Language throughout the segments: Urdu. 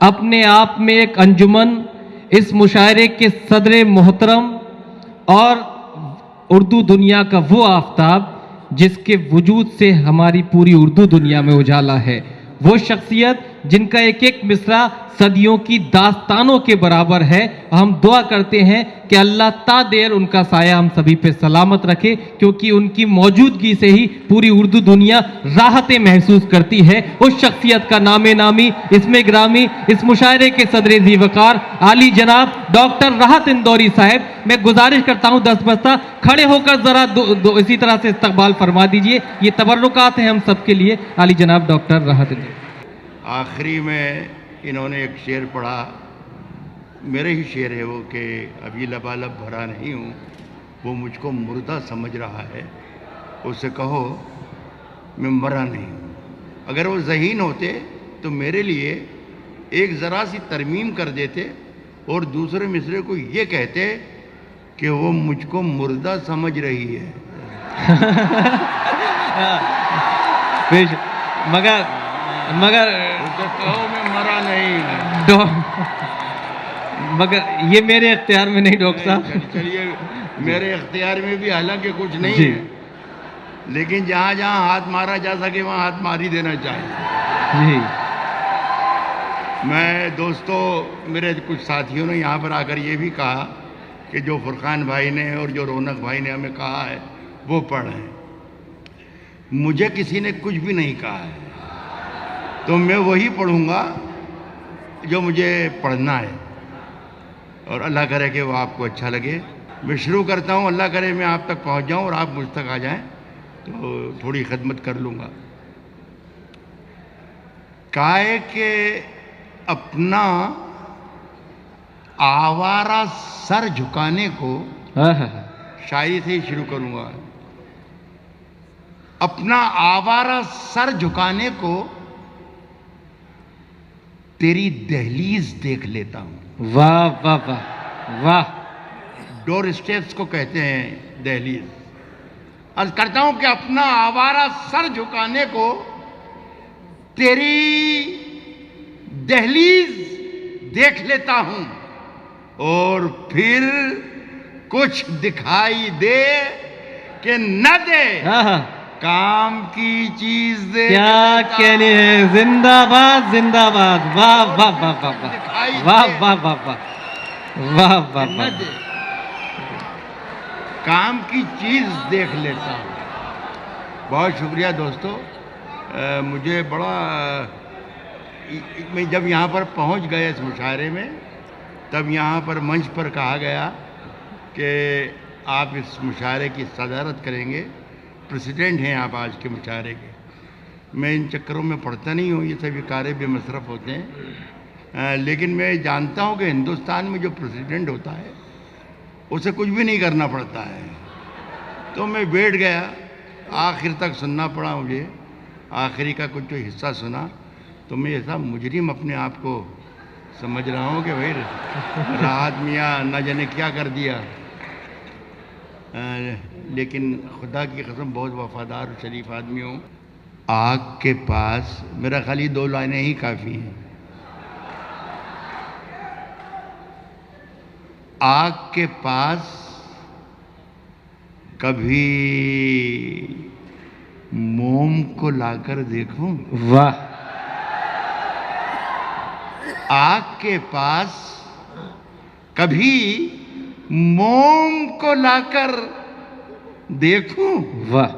اپنے آپ میں ایک انجمن، اس مشاعرے کے صدر محترم اور اردو دنیا کا وہ آفتاب جس کے وجود سے ہماری پوری اردو دنیا میں اجالا ہے، وہ شخصیت جن کا ایک ایک مصرع صدیوں کی داستانوں کے برابر ہے. ہم دعا کرتے ہیں کہ اللہ تا دیر ان کا سایہ ہم سبھی پہ سلامت رکھے، کیونکہ ان کی موجودگی سے ہی پوری اردو دنیا راحتیں محسوس کرتی ہے. اس شخصیت کا نام نامی، اسم گرامی، اس مشاعرے کے صدر ذی وقار عالی جناب ڈاکٹر راحت اندوری صاحب، میں گزارش کرتا ہوں دست بستہ کھڑے ہو کر ذرا اسی طرح سے استقبال فرما دیجئے. یہ تبرکات ہیں ہم سب کے لیے. عالی جناب ڈاکٹر راحت اندوری. آخری میں انہوں نے ایک شعر پڑھا، میرے ہی شعر ہے وہ، کہ ابھی لبالب بھرا نہیں ہوں، وہ مجھ کو مردہ سمجھ رہا ہے، اسے کہو میں مرا نہیں ہوں. اگر وہ ذہین ہوتے تو میرے لیے ایک ذرا سی ترمیم کر دیتے اور دوسرے مصرے کو یہ کہتے کہ وہ مجھ کو مردہ سمجھ رہی ہے. مگر کہو میں مرا نہیں ہوں. مگر یہ میرے اختیار میں نہیں ڈاکٹر صاحب. چلیے میرے اختیار میں بھی حالانکہ کچھ نہیں جی. ہے، لیکن جہاں جہاں ہاتھ مارا جا سکے وہاں ہاتھ مار ہی دینا چاہیے. جی. میں دوستو، میرے کچھ ساتھیوں نے یہاں پر آ کر یہ بھی کہا کہ جو فرقان بھائی نے اور جو رونق بھائی نے ہمیں کہا ہے وہ پڑھیں. مجھے کسی نے کچھ بھی نہیں کہا ہے، تو میں وہی پڑھوں گا جو مجھے پڑھنا ہے، اور اللہ کرے کہ وہ آپ کو اچھا لگے. میں شروع کرتا ہوں. اللہ کرے میں آپ تک پہنچ جاؤں اور آپ مجھ تک آ جائیں تو تھوڑی خدمت کر لوں گا. کائے کہ اپنا آوارہ سر جھکانے کو، شاعری سے ہی شروع کروں گا. اپنا آوارہ سر جھکانے کو تیری دہلیز دیکھ لیتا ہوں. واہ واہ واہ واہ. ڈور اسٹیپس کو کہتے ہیں دہلیز. عرض کرتا ہوں کہ اپنا آوارہ سر جھکانے کو تیری دہلیز دیکھ لیتا ہوں، اور پھر کچھ دکھائی دے کہ نہ دے، کام کی چیز دے. کیا کہنے ہیں. زندہ باد زندہ باد. واہ واہ واہ واہ واہ واہ واہ واہ واہ واہ نہ واہ. دے، کام کی چیز دیکھ لیتا ہوں. بہت شکریہ دوستو. مجھے بڑا، میں جب یہاں پر پہنچ گیا اس مشاعرے میں، تب یہاں پر منچ پر کہا گیا کہ آپ اس مشاعرے کی صدارت کریں گے، پریسیڈنٹ ہیں آپ آج کے مشاعرے کے. میں ان چکروں میں پڑھتا نہیں ہوں، یہ سبھی کارے بے مصرف ہوتے ہیں، لیکن میں جانتا ہوں کہ ہندوستان میں جو پریسیڈنٹ ہوتا ہے اسے کچھ بھی نہیں کرنا پڑتا ہے. تو میں بیٹھ گیا، آخر تک سننا پڑا مجھے. آخری کا کچھ جو حصہ سنا تو میں ایسا مجرم اپنے آپ کو سمجھ رہا ہوں کہ بھائی راحت میاں نہ جانے کیا کر دیا. لیکن خدا کی قسم بہت وفادار اور شریف آدمی ہوں. آگ کے پاس، میرا خالی 2 لائنیں ہی کافی ہیں. آگ کے پاس کبھی موم کو لا کر دیکھوں. واہ. آگ کے پاس کبھی موم کو لا کر دیکھوں. واہ.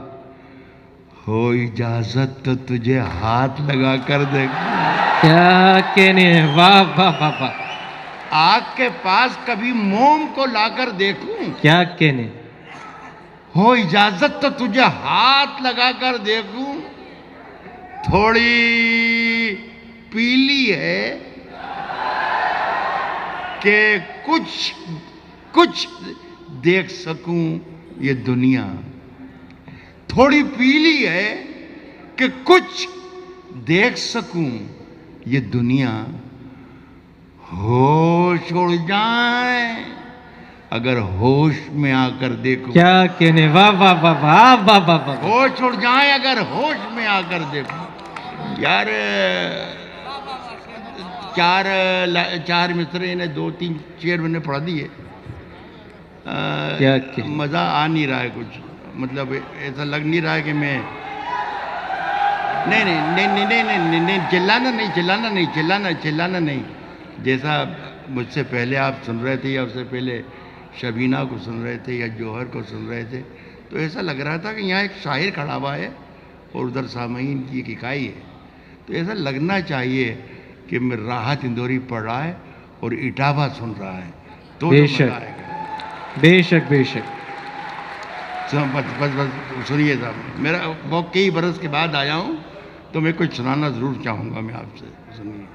ہو اجازت تو تجھے ہاتھ لگا کر دیکھوں. کیا کہنے ہیں. واہ واہ واہ واہ. آگ کے پاس کبھی موم کو لا کر دیکھوں. کیا کہنے. ہو اجازت تو تجھے ہاتھ لگا کر دیکھوں. تھوڑی پیلی ہے کہ کچھ دیکھ سکوں یہ دنیا. تھوڑی پیلی ہے کہ کچھ دیکھ سکوں یہ دنیا. ہوش اڑ جائیں اگر ہوش میں آ کر دیکھوں. کیا کہنے. واہ واہ واہ واہ واہ واہ واہ. ہوش اڑ جائیں اگر ہوش میں آ کر دیکھوں. یار چار مصرے نے 2-3 شعر میں نے پڑھ دیے. کیا مزہ آ نہیں رہا ہے کچھ, مطلب ایسا لگ نہیں رہا ہے کہ میں نہیں چلانا نہیں. جیسا مجھ سے پہلے آپ سن رہے تھے یا اس سے پہلے شبینہ کو سن رہے تھے یا جوہر کو سن رہے تھے, تو ایسا لگ رہا تھا کہ یہاں ایک شاعر کھڑا ہوا ہے اور ادھر سامعین کی ایک اکائی ہے. تو ایسا لگنا چاہیے کہ میں راحت اندوری پڑھ رہا ہے اور اٹاوا سن رہا ہے, تو بے مزہ شک آئے گا. بے شک بے شک. بس سنیے صاحب, میرا بہت کئی برس کے بعد آیا ہوں تو میں کچھ سنانا ضرور چاہوں گا میں آپ سے. سنیے,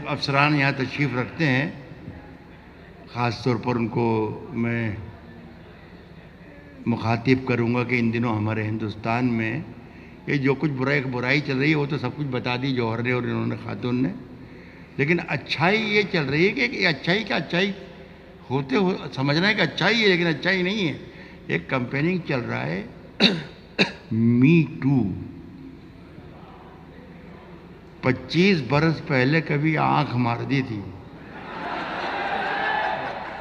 افسران یہاں تشریف رکھتے ہیں, خاص طور پر ان کو میں مخاطب کروں گا کہ ان دنوں ہمارے ہندوستان میں یہ جو کچھ برائی چل رہی ہے وہ تو سب کچھ بتا دی جوہر نے اور انہوں نے خاتون نے, لیکن اچھائی یہ چل رہی ہے کہ یہ اچھائی کا اچھائی سمجھنا ہے کہ اچھائی ہے لیکن اچھائی نہیں ہے. ایک کمپیننگ چل رہا ہے می ٹو. 25 برس پہلے کبھی آنکھ مار دی تھی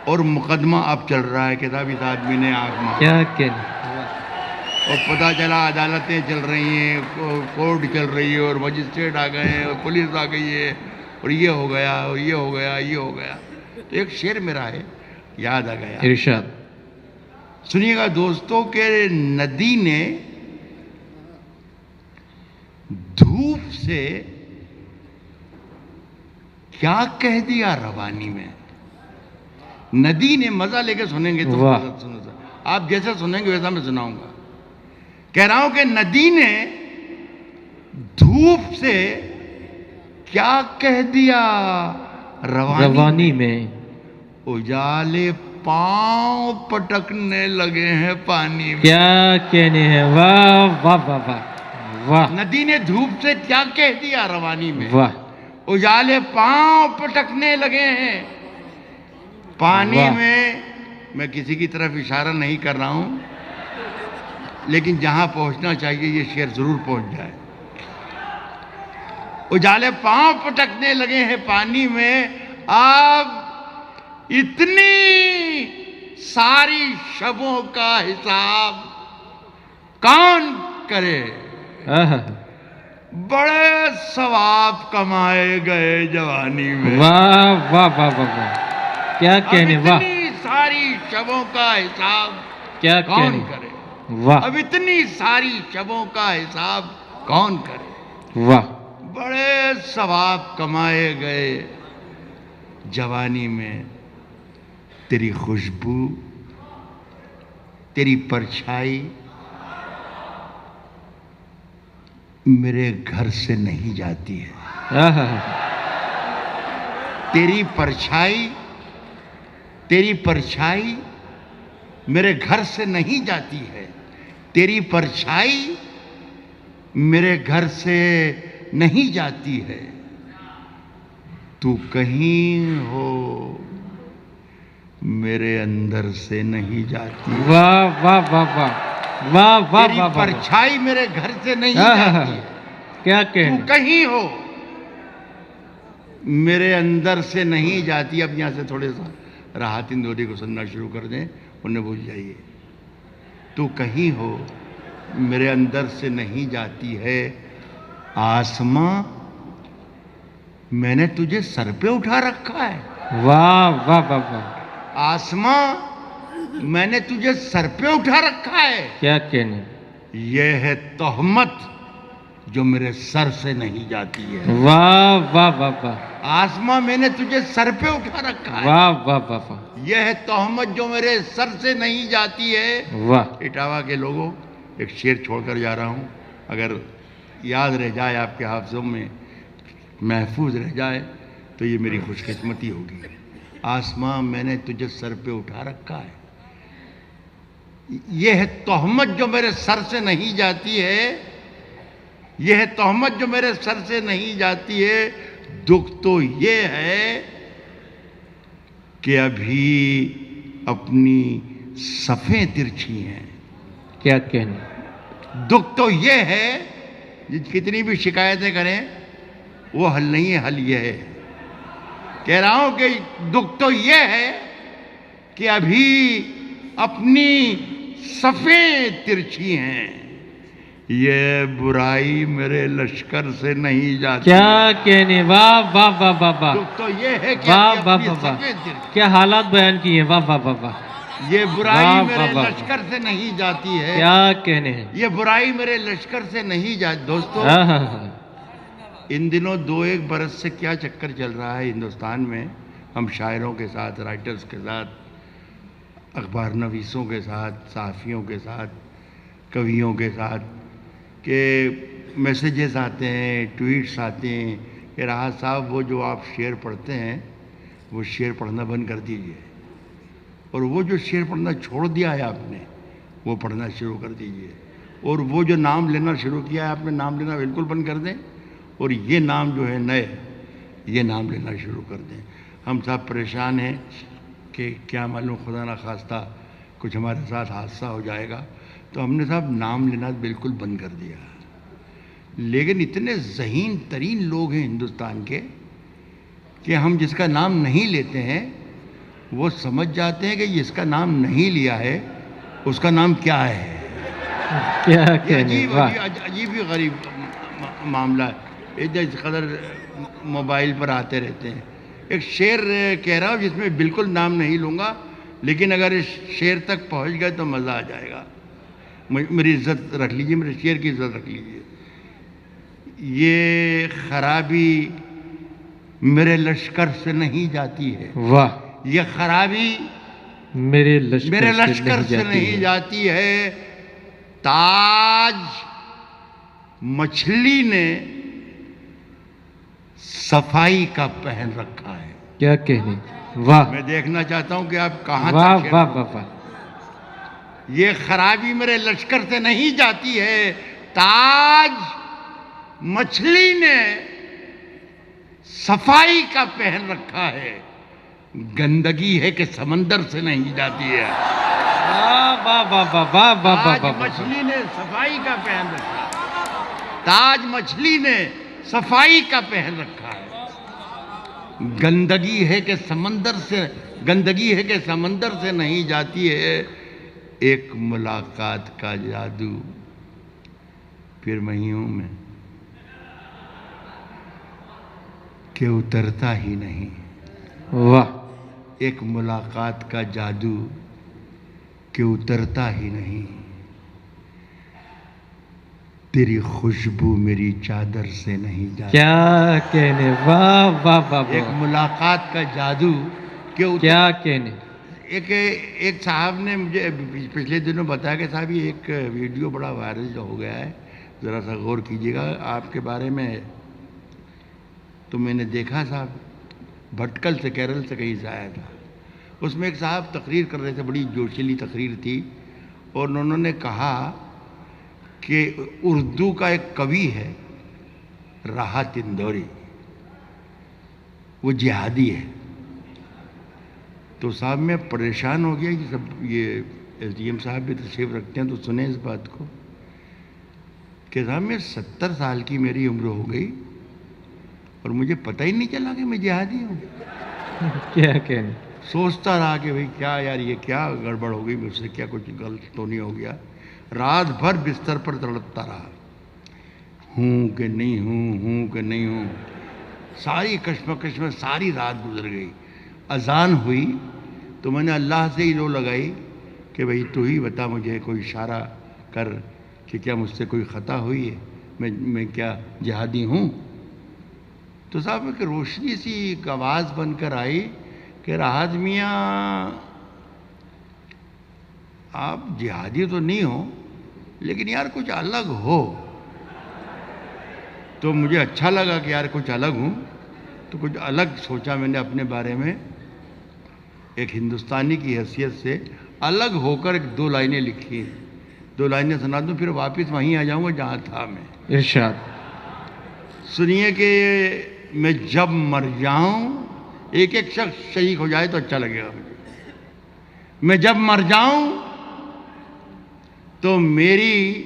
اور مقدمہ اب چل رہا ہے کہ صاحب اس آدمی نے آنکھ مار. کیا کہنا, اور پتہ چلا عدالتیں چل رہی ہیں, کورٹ چل رہی ہے اور مجسٹریٹ آ گئے ہیں اور پولیس آ گئی ہے اور یہ ہو گیا اور یہ ہو گیا یہ ہو گیا. تو ایک شعر میرا ہے یاد آ گیا, ارشاد. سنیے گا دوستوں کہ ندی نے دھوپ سے کیا کہہ دیا روانی میں. ندی نے, مزہ لے کے سنیں گے تو آپ جیسا سنیں گے ویسا میں سناؤں گا. کہہ رہا ہوں کہ ندی نے دھوپ سے کیا کہہ دیا روانی میں. اجالے پاؤں پٹکنے لگے ہیں پانی میں. کیا کہنے ہیں, واہ واہ واہ واہ واہ. ندی نے دھوپ سے کیا کہہ دیا روانی میں, واہ. اجالے پاؤں پٹکنے لگے ہیں پانی میں. میں کسی کی طرف اشارہ نہیں کر رہا ہوں, لیکن جہاں پہنچنا چاہیے یہ شعر ضرور پہنچ جائے. اجالے پاؤں پٹکنے لگے ہیں پانی میں, اب اتنی ساری شبوں کا حساب کون کرے. بڑے ثواب کمائے گئے جوانی میں. واہ واہ واہ واہ. کیا کہنے, واہ. اتنی ساری شبوں کا حساب کیا کون کرے. واہ. اب اتنی ساری شبوں کا حساب کون کرے. واہ. بڑے ثواب کمائے گئے جوانی میں. تیری خوشبو, تیری پرچھائی میرے گھر سے نہیں جاتی ہے. تیری پرچھائی میرے گھر سے نہیں جاتی ہے. تیری پرچھائی میرے گھر سے نہیں جاتی ہے. تو کہیں ہو میرے اندر سے نہیں جاتی. واہ واہ واہ واہ واہ واہ. تیری پرچھائی میرے گھر سے نہیں جاتی ہے. کیا کہنے, تو کہیں ہو میرے اندر سے نہیں جاتی. اب یہاں سے تھوڑے سا راحت اندوری کو سننا شروع کر دیں, انہیں بھول جائیے. تو کہیں ہو میرے اندر سے نہیں جاتی ہے. آسماں میں نے تجھے سر پہ اٹھا رکھا ہے. واہ واہ واہ واہ. آسماں میں نے تجھے سر پہ اٹھا رکھا ہے. کیا کہنے, یہ ہے تہمت جو میرے سر سے نہیں جاتی ہے. واہ واہ واہ واہ. آسماں میں نے تجھے سر پہ اٹھا رکھا ہے. واہ واہ واہ واہ. یہ ہے تہمت جو میرے سر سے نہیں جاتی ہے. واہ. اٹاوا کے لوگوں, ایک شعر چھوڑ کر جا رہا ہوں, اگر یاد رہ جائے آپ کے حافظوں میں محفوظ رہ جائے تو یہ میری خوش قسمتی ہوگی. آسماں میں نے تجھے سر پہ اٹھا رکھا ہے. یہ ہے تہمت جو میرے سر سے نہیں جاتی ہے. یہ ہے تہمت جو میرے سر سے نہیں جاتی ہے. دکھ تو یہ ہے کہ ابھی اپنی صفیں ترچھی ہیں. کیا کہنے, دکھ تو یہ ہے, کتنی بھی شکایتیں کریں وہ حل نہیں ہے، حل یہ ہے. کہہ رہا ہوں کہ دکھ تو یہ ہے کہ ابھی اپنی صفیں ترچھی ہیں، یہ برائی میرے لشکر سے نہیں جاتی. کیا کہنے، واہ واہ واہ واہ واہ، دکھ تو یہ ہے کہ واہ ابھی واہ اپنی واہ واہ، صفیں ترچھی، کیا حالات بیان کیے ہیں، واہ واہ واہ واہ، یہ برائی واہ میرے واہ واہ، لشکر سے نہیں جاتی ہے، کیا کہنے ہیں. یہ برائی میرے لشکر سے نہیں جاتی. دوستو، ہاں ہاں ہاں، ان دنوں 2-1 برس سے کیا چکر چل رہا ہے ہندوستان میں، ہم شاعروں کے ساتھ، رائٹرز کے ساتھ، اخبار نویسوں کے ساتھ، صحافیوں کے ساتھ، کویوں کے ساتھ، کہ میسیجز آتے ہیں، ٹویٹس آتے ہیں کہ راحت صاحب وہ جو آپ شعر پڑھتے ہیں وہ شعر پڑھنا بند کر دیجئے، اور وہ جو شعر پڑھنا چھوڑ دیا ہے آپ نے وہ پڑھنا شروع کر دیجئے، اور وہ جو نام لینا شروع کیا ہے آپ نے نام لینا بالکل بند کر دیں، اور یہ نام جو ہے نئے، یہ نام لینا شروع کر دیں. ہم سب پریشان ہیں کہ کیا معلوم خدا نخواستہ کچھ ہمارے ساتھ حادثہ ہو جائے گا، تو ہم نے صاحب نام لینا بالکل بند کر دیا. لیکن اتنے ذہین ترین لوگ ہیں ہندوستان کے کہ ہم جس کا نام نہیں لیتے ہیں وہ سمجھ جاتے ہیں کہ جس کا نام نہیں لیا ہے اس کا نام کیا ہے. کیا یہ کہنے، واہ، عجیب ہی غریب معاملہ ہے. اس قدر موبائل پر آتے رہتے ہیں. ایک شعر کہہ رہا ہوں جس میں بالکل نام نہیں لوں گا، لیکن اگر اس شعر تک پہنچ گئے تو مزہ آ جائے گا. میری عزت رکھ لیجئے، میرے شعر کی عزت رکھ لیجئے. یہ خرابی میرے لشکر سے نہیں جاتی ہے، واہ، یہ خرابی میرے میرے لشکر سے نہیں جاتی ہے. تاج مچھلی نے صفائی کا پہن رکھا ہے. کیا کہنے، واہ میں دیکھنا چاہتا ہوں کہ آپ کہاں واہ تک واہ واہ واہ، یہ خرابی میرے لشکر سے نہیں جاتی ہے. تاج مچھلی نے صفائی کا پہن رکھا ہے، گندگی ہے کہ سمندر سے نہیں جاتی ہے. واہ واہ واہ واہ واہ واہ تاج واہ واہ، مچھلی نے صفائی کا پہن رکھا ہے، تاج مچھلی نے صفائی کا پہن رکھا ہے. گندگی ہے کہ سمندر سے نہیں جاتی ہے. ایک ملاقات کا جادو پھر مہیوں میں کہ اترتا ہی نہیں. واہ، ایک ملاقات کا جادو کہ اترتا ہی نہیں. تیری خوشبو میری چادر سے نہیں جاتی. کیا کہنے، واہ واہ واہ ایک واہ، ملاقات کا جادو کہ کیا کہنے. ایک صاحب نے مجھے پچھلے دنوں بتایا کہ صاحب یہ ایک ویڈیو بڑا وائرل ہو گیا ہے، ذرا سا غور کیجیے گا آپ کے بارے میں. تو میں نے دیکھا صاحب بھٹکل سے، کیرل سے کہیں سے آیا تھا. اس میں ایک صاحب تقریر کر رہے تھے، بڑی جوشیلی تقریر تھی، اور انہوں نے کہا کہ اردو کا ایک کوی ہے راحت اندوری، وہ جہادی ہے. تو صاحب میں پریشان ہو گیا کہ سب یہ ایس ڈی ایم صاحب بھی تشریف رکھتے ہیں تو سنیں اس بات کو کہ صاحب میں 70 سال کی میری عمر ہو گئی اور مجھے پتہ ہی نہیں چلا کہ میں جہادی ہوں. کیا کہنے، سوچتا رہا کہ بھئی کیا یار یہ کیا گڑبڑ ہو گئی مجھ سے، کیا کچھ غلط تو نہیں ہو گیا. رات بھر بستر پر تڑپتا رہا، ہوں کہ نہیں ہوں کہ نہیں ہوں. ساری کشمکش میں ساری رات گزر گئی. اذان ہوئی تو میں نے اللہ سے ہی رو لگائی کہ بھئی تو ہی بتا، مجھے کوئی اشارہ کر کہ کیا مجھ سے کوئی خطا ہوئی ہے، میں کیا جہادی ہوں. تو صاحب ایک روشنی سی ایک آواز بن کر آئی کہ راحت میاں آپ جہادی تو نہیں ہو لیکن یار کچھ الگ ہو. تو مجھے اچھا لگا کہ یار کچھ الگ ہوں، تو کچھ الگ سوچا میں نے اپنے بارے میں. ایک ہندوستانی کی حیثیت سے الگ ہو کر 2 لائنیں لکھی. 2 لائنیں سنا دوں پھر واپس وہیں آ جاؤں گا جہاں تھا میں. ارشاد. سنیے کہ میں جب مر جاؤں، ایک شخص شہید ہو جائے تو اچھا لگے گا مجھے. میں جب مر جاؤں تو میری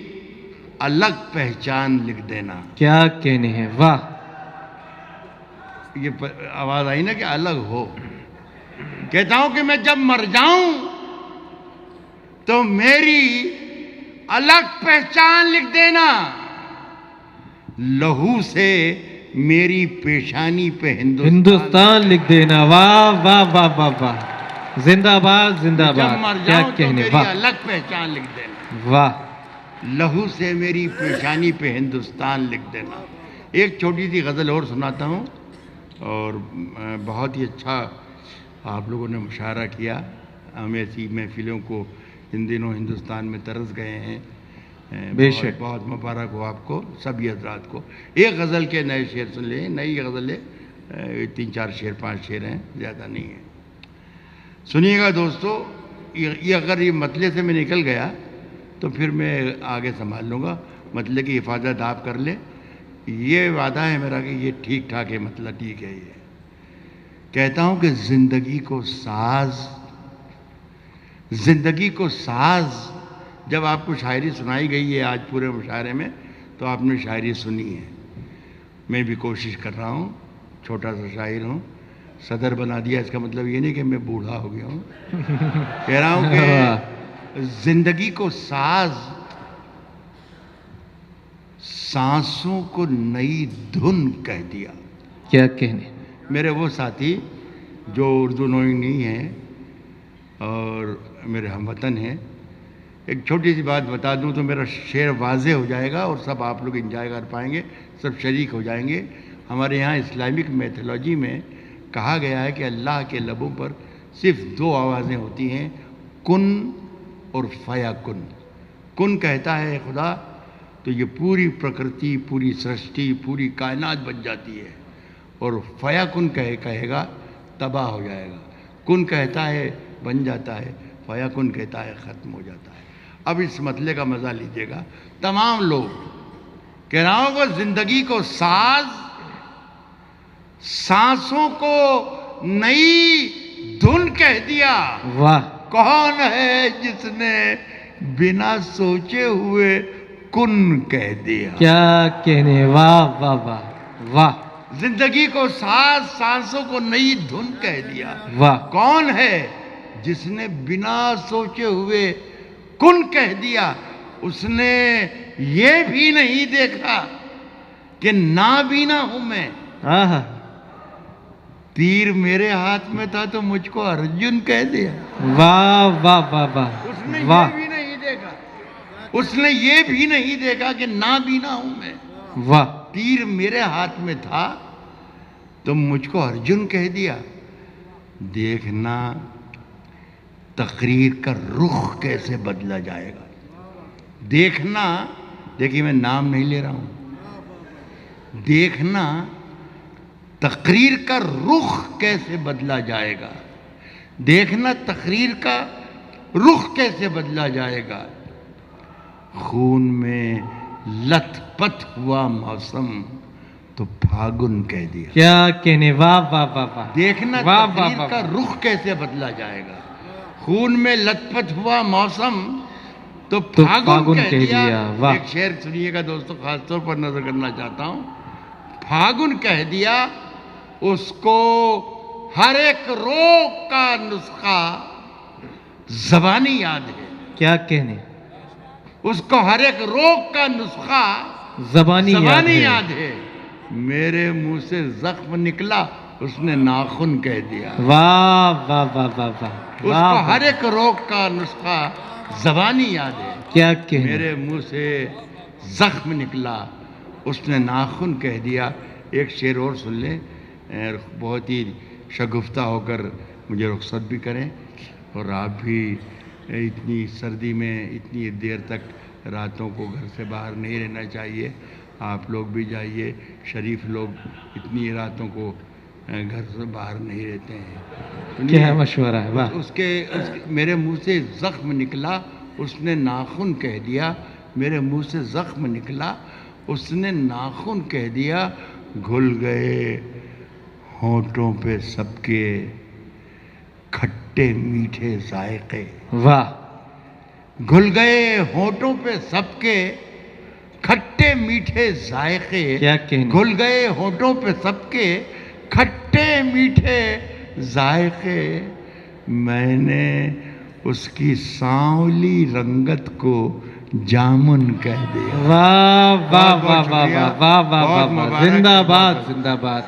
الگ پہچان لکھ دینا. کیا کہنے ہیں، واہ. یہ آواز آئی نا کہ الگ ہو. کہتا ہوں کہ میں جب مر جاؤں تو میری الگ پہچان لکھ دینا, لہو سے میری پیشانی پہ ہندوستان لکھ دینا. واہ واہ واہ واہ واہ, زندہ باد زندہ جب مر باد. کیا جاؤں تو کہنے, میری واہ الگ پہچان لکھ دینا, واہ. لہو سے میری پیشانی پہ ہندوستان لکھ دینا. ایک چھوٹی سی غزل اور سناتا ہوں, اور بہت ہی اچھا آپ لوگوں نے مشاعرہ کیا. ہم ایسی محفلوں کو ان دنوں ہندوستان میں ترس گئے ہیں. بے شک. بہت مبارک ہو آپ کو سبھی حضرات کو. ایک غزل کے نئے شعر سن لیں. نئی غزل ہے, 3-4 شعر 5 شعر ہیں, زیادہ نہیں ہے. سنیے گا دوستو. یہ اگر یہ مطلع سے میں نکل گیا تو پھر میں آگے سنبھال لوں گا. مطلع کی حفاظت آپ کر لیں, یہ وعدہ ہے میرا کہ یہ ٹھیک ٹھاک ہے, مطلب ٹھیک ہے. یہ کہتا ہوں کہ زندگی کو ساز, جب آپ کو شاعری سنائی گئی ہے آج پورے مشاعرے میں تو آپ نے شاعری سنی ہے. میں بھی کوشش کر رہا ہوں, چھوٹا سا شاعر ہوں. صدر بنا دیا اس کا مطلب یہ نہیں کہ میں بوڑھا ہو گیا ہوں. کہہ رہا ہوں کہ زندگی کو ساز, سانسوں کو نئی دھن کہہ دیا. کیا کہنے. میرے وہ ساتھی جو اردو نوئی نہیں ہیں اور میرے ہم وطن ہیں, ایک چھوٹی سی بات بتا دوں تو میرا شعر واضح ہو جائے گا اور سب آپ لوگ انجوائے کر پائیں گے, سب شریک ہو جائیں گے. ہمارے یہاں اسلامک میتھولوجی میں کہا گیا ہے کہ اللہ کے لبوں پر صرف 2 آوازیں ہوتی ہیں, کن اور فیا کن. کن کہتا ہے خدا تو یہ پوری پرکرتی, پوری سرشٹی, پوری کائنات بن جاتی ہے, اور فیا کن کہے گا تباہ ہو جائے گا. کن کہتا ہے بن جاتا ہے, فیا کن کہتا ہے ختم ہو جاتا ہے. اب اس مسئلے کا مزہ لیجیے گا تمام لوگ. کہہ رہا ہوں کہ زندگی کو ساز, سانسوں کو نئی دھن کہہ دیا. واہ. کون ہے جس نے بنا سوچے ہوئے کن کہہ دیا. کیا کہنے. واہ واہ واہ واہ. زندگی کو ساز, سانسوں کو نئی دھن کہہ دیا. واہ. کون ہے جس نے بنا سوچے ہوئے کن کہہ دیا. اس نے یہ بھی نہیں دیکھا کہ نابینا ہوں میں. آہا. تیر میرے ہاتھ میں تھا تو مجھ کو ارجن کہہ دیا. واہ واہ واہ واہ. اس نے واہ. یہ بھی نہیں دیکھا, اس نے یہ بھی نہیں دیکھا کہ نابینا ہوں میں. واہ. تیر میرے ہاتھ میں تھا تو مجھ کو ارجن کہہ دیا. دیکھنا تقریر کا رخ کیسے بدلا جائے گا. دیکھنا, دیکھیے میں نام نہیں لے رہا ہوں, دیکھنا تقریر کا رخ کیسے بدلا جائے گا. دیکھنا تقریر کا رخ کیسے بدلا جائے گا. خون میں لت پت ہوا موسم تو پھاگن کہہ دیا. کیا کہنے. واہ واہ واہ واہ. دیکھنا واہ واہ تقریر واہ کا واہ. رخ کیسے بدلا جائے گا. خون میں لت پت ہوا موسم تو تو پھاگن کہہ کہہ دیا. دیا. واہ. ایک شعر سنیے گا دوستو, خاص طور پر نظر کرنا چاہتا ہوں. پھاگن کہہ دیا, اس کو ہر ایک روگ کا نسخہ زبانی یاد ہے. کیا کہنے. اس کو ہر ایک روگ کا نسخہ زبانی یاد ہے. میرے منہ سے زخم نکلا, اس نے ناخن کہہ دیا. واہ واہ واہ واہ واہ. اس کو ہر ایک روگ کا نسخہ زبانی یاد ہے. کیا کہنے. میرے منہ سے زخم نکلا, اس نے ناخن کہہ دیا. ایک شعر اور سن لیں, بہت ہی شگفتہ ہو کر مجھے رخصت بھی کریں, اور آپ بھی اتنی سردی میں اتنی دیر تک راتوں کو گھر سے باہر نہیں رہنا چاہیے. آپ لوگ بھی جائیے, شریف لوگ اتنی راتوں کو گھر سے باہر نہیں رہتے ہیں. کیا مشورہ ہے. واہ. اس کے میرے منہ سے زخم نکلا, اس نے ناخن کہہ دیا. میرے منہ سے زخم نکلا, اس نے ناخن کہہ دیا. گھل گئے ہونٹوں پہ سب کے کھٹے میٹھے ذائقے. واہ. گھل گئے ہونٹوں پہ سب کے کھٹے میٹھے ذائقے. کیا کہنے. گھل گئے ہونٹوں پہ سب کے کھٹے میٹھے ذائقے میں نے اس کی سانولی رنگت کو جامن کہہ دیا. واہ واہ بہت واہ شکریہ. واہ واہ واہ بہت واہ واہ، مبارک. زندہ باد زندہ باد.